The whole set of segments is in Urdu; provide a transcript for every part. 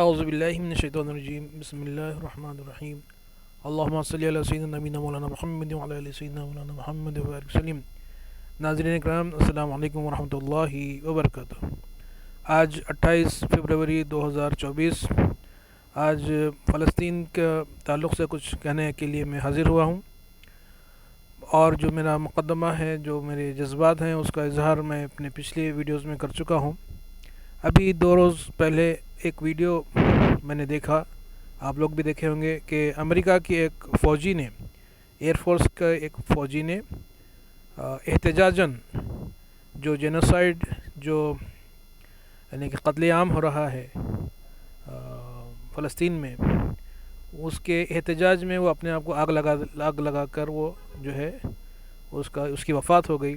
اعوذ باللہ من الشیطان الرجیم بسم اللہ الرحمن الرحیم اللہم صلی علی سیدنا نبینا مولانا محمد وعلی آل سیدنا مولانا محمد وبارک وسلم۔ ناظرین کرام، السلام علیکم ورحمۃ اللہ وبرکاتہ۔ آج 28 فروری 2024، آج فلسطین کے تعلق سے کچھ کہنے کے لیے میں حاضر ہوا ہوں، اور جو میرا مقدمہ ہے، جو میرے جذبات ہیں، اس کا اظہار میں اپنے پچھلے ویڈیوز میں کر چکا ہوں۔ ابھی 2 روز پہلے ایک ویڈیو میں نے دیکھا، آپ لوگ بھی دیکھے ہوں گے، کہ امریکہ کی ایک فوجی نے، ایئر فورس کا ایک فوجی نے احتجاجاً جو جینوسائیڈ، جو یعنی کہ قتل عام ہو رہا ہے فلسطین میں، اس کے احتجاج میں وہ اپنے آپ کو آگ لگا کر وہ جو ہے اس کی وفات ہو گئی،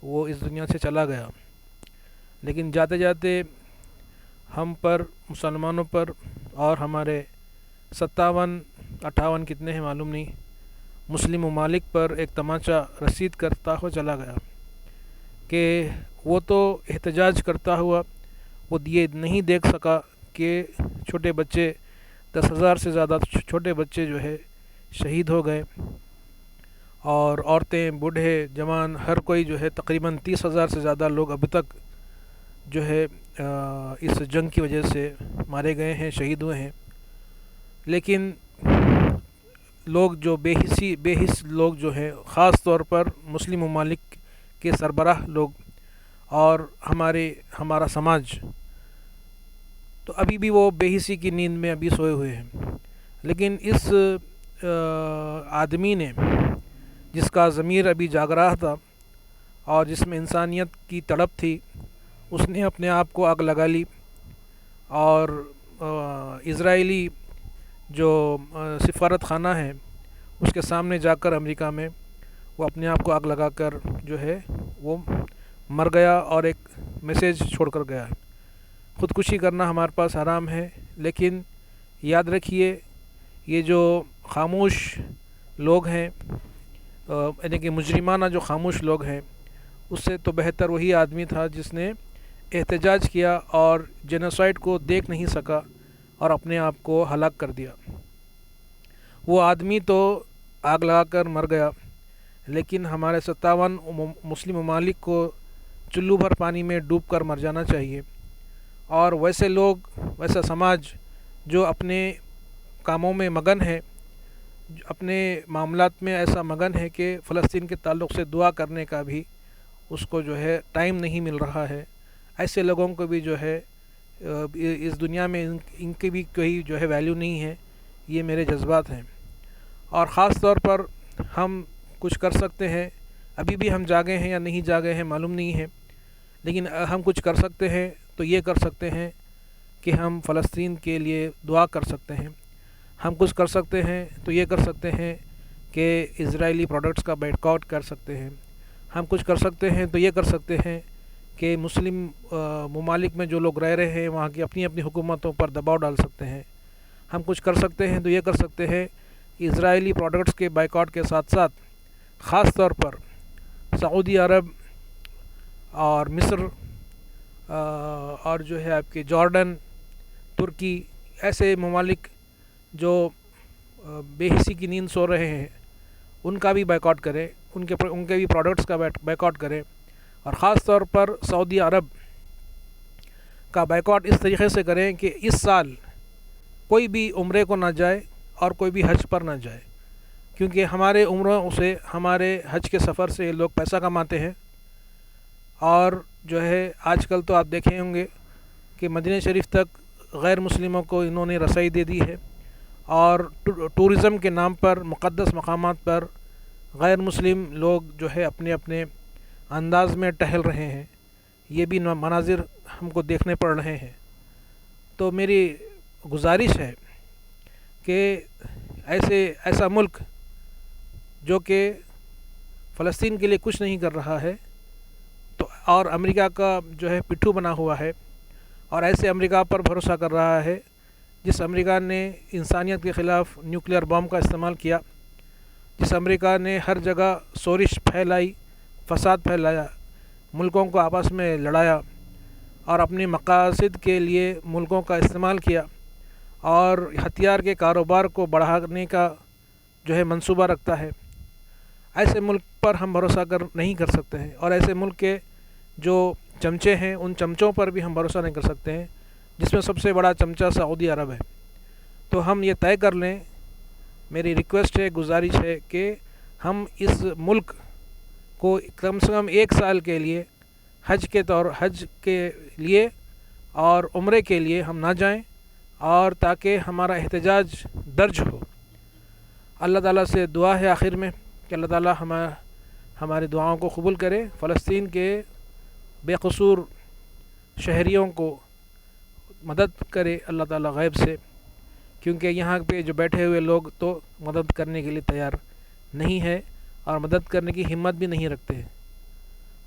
وہ اس دنیا سے چلا گیا۔ لیکن جاتے جاتے ہم پر، مسلمانوں پر، اور ہمارے 57-58 کتنے ہیں معلوم نہیں، مسلم ممالک پر ایک تماچا رسید کرتا ہوا چلا گیا کہ وہ تو احتجاج کرتا ہوا وہ یہ نہیں دیکھ سکا کہ چھوٹے بچے، 10,000 سے زیادہ چھوٹے بچے جو ہے شہید ہو گئے، اور عورتیں، بوڑھے، جوان، ہر کوئی جو ہے تقریباً 30,000 سے زیادہ لوگ ابھی تک جو ہے اس جنگ کی وجہ سے مارے گئے ہیں، شہید ہوئے ہیں۔ لیکن لوگ جو بے حس لوگ جو ہیں، خاص طور پر مسلم ممالک کے سربراہ لوگ اور ہمارا سماج، تو ابھی بھی وہ بے حسی کی نیند میں ابھی سوئے ہوئے ہیں۔ لیکن اس آدمی نے، جس کا ضمیر ابھی جاگ رہا تھا اور جس میں انسانیت کی تڑپ تھی، اس نے اپنے آپ کو آگ لگا لی، اور اسرائیلی جو سفارت خانہ ہے اس کے سامنے جا کر امریکہ میں وہ اپنے آپ کو آگ لگا کر جو ہے وہ مر گیا، اور ایک میسیج چھوڑ کر گیا۔ خودکشی کرنا ہمارے پاس حرام ہے، لیکن یاد رکھیے، یہ جو خاموش لوگ ہیں، یعنی کہ مجرمانہ جو خاموش لوگ ہیں، اس سے تو بہتر وہی آدمی تھا جس نے احتجاج کیا اور جینوسائیڈ کو دیکھ نہیں سکا اور اپنے آپ کو ہلاک کر دیا۔ وہ آدمی تو آگ لگا کر مر گیا، لیکن ہمارے 57 مسلم ممالک کو چلو بھر پانی میں ڈوب کر مر جانا چاہیے، اور ویسے لوگ، ویسا سماج جو اپنے کاموں میں مگن ہے، اپنے معاملات میں ایسا مگن ہے کہ فلسطین کے تعلق سے دعا کرنے کا بھی اس کو جو ہے ٹائم نہیں مل رہا ہے، ایسے لوگوں کو بھی جو ہے اس دنیا میں ان کی بھی کوئی جو ہے ویلیو نہیں ہے۔ یہ میرے جذبات ہیں، اور خاص طور پر ہم کچھ کر سکتے ہیں۔ ابھی بھی ہم جاگے ہیں یا نہیں جاگے ہیں معلوم نہیں ہے، لیکن ہم کچھ کر سکتے ہیں تو یہ کر سکتے ہیں کہ ہم فلسطین کے لیے دعا کر سکتے ہیں۔ ہم کچھ کر سکتے ہیں تو یہ کر سکتے ہیں کہ اسرائیلی پروڈکٹس کا بائیکاٹ کر سکتے ہیں۔ ہم کچھ کر سکتے ہیں تو یہ کر سکتے ہیں کہ مسلم ممالک میں جو لوگ رہ رہے ہیں وہاں کی اپنی حکومتوں پر دباؤ ڈال سکتے ہیں۔ ہم کچھ کر سکتے ہیں تو یہ کر سکتے ہیں کہ اسرائیلی پروڈکٹس کے بائیکاٹ کے ساتھ ساتھ خاص طور پر سعودی عرب اور مصر اور جو ہے آپ کے جارڈن، ترکی، ایسے ممالک جو بے حسی کی نیند سو رہے ہیں، ان کا بھی بائیکاٹ کریں، ان کے بھی پروڈکٹس کا بائیکاٹ کریں، اور خاص طور پر سعودی عرب کا بائیکاٹ اس طریقے سے کریں کہ اس سال کوئی بھی عمرے کو نہ جائے اور کوئی بھی حج پر نہ جائے، کیونکہ ہمارے عمروں سے، ہمارے حج کے سفر سے یہ لوگ پیسہ کماتے ہیں، اور جو ہے آج کل تو آپ دیکھے ہوں گے کہ مدینہ شریف تک غیر مسلموں کو انہوں نے رسائی دے دی ہے، اور ٹورزم کے نام پر مقدس مقامات پر غیر مسلم لوگ جو ہے اپنے انداز میں ٹہل رہے ہیں۔ یہ بھی مناظر ہم کو دیکھنے پڑ رہے ہیں۔ تو میری گزارش ہے کہ ایسا ملک جو کہ فلسطین کے لیے کچھ نہیں کر رہا ہے، تو اور امریکہ کا جو ہے پٹھو بنا ہوا ہے، اور ایسے امریکہ پر بھروسہ کر رہا ہے جس امریکہ نے انسانیت کے خلاف نیوکلیئر بم کا استعمال کیا، جس امریکہ نے ہر جگہ شورش پھیلائی، فساد پھیلایا، ملکوں کو آپس میں لڑایا، اور اپنے مقاصد کے لیے ملکوں کا استعمال کیا اور ہتھیار کے کاروبار کو بڑھانے کا جو ہے منصوبہ رکھتا ہے، ایسے ملک پر ہم بھروسہ نہیں کر سکتے ہیں، اور ایسے ملک کے جو چمچے ہیں ان چمچوں پر بھی ہم بھروسہ نہیں کر سکتے ہیں، جس میں سب سے بڑا چمچہ سعودی عرب ہے۔ تو ہم یہ طے کر لیں، میری ریکویسٹ ہے، گزارش ہے کہ ہم اس ملک کو کم سے کم 1 سال کے لیے حج کے لیے اور عمرے کے لیے ہم نہ جائیں، اور تاکہ ہمارا احتجاج درج ہو۔ اللہ تعالیٰ سے دعا ہے آخر میں کہ اللہ تعالیٰ ہماری دعاؤں کو قبول کرے، فلسطین کے بے قصور شہریوں کو مدد کرے اللہ تعالیٰ غیب سے، کیونکہ یہاں پہ جو بیٹھے ہوئے لوگ تو مدد کرنے کے لیے تیار نہیں ہے اور مدد کرنے کی ہمت بھی نہیں رکھتے ہیں۔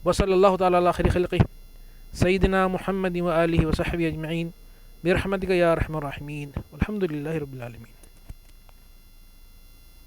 وصلی اللہ تعالیٰ علی خیر خلقہ سیدنا محمد و آلہ و صحبہ اجمعین برحمتک یا ارحم الراحمین، والحمد للہ رب العالمین۔